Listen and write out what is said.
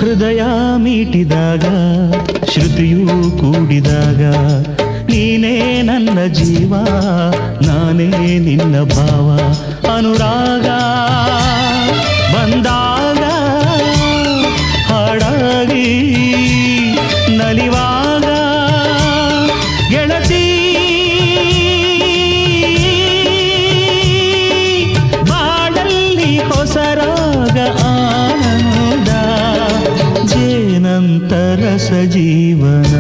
ಹೃದಯ ಮೀಟಿದಾಗ ಶ್ರುತಿಯೂ ಕೂಡಿದಾಗ ನೀನೇ ನನ್ನ ಜೀವ ನಾನೇ ನಿನ್ನ ಭಾವ ಅನುರಾಗ ಬಂದಾಗ ಹಾಡಾಗಿ ನಲಿವಾಗ ಗೆಳತಿ ಬಾಳಲ್ಲಿ ಹೊಸರಾಗ ಆನಂದ ಜೇನಂತರ ಸಜೀವನ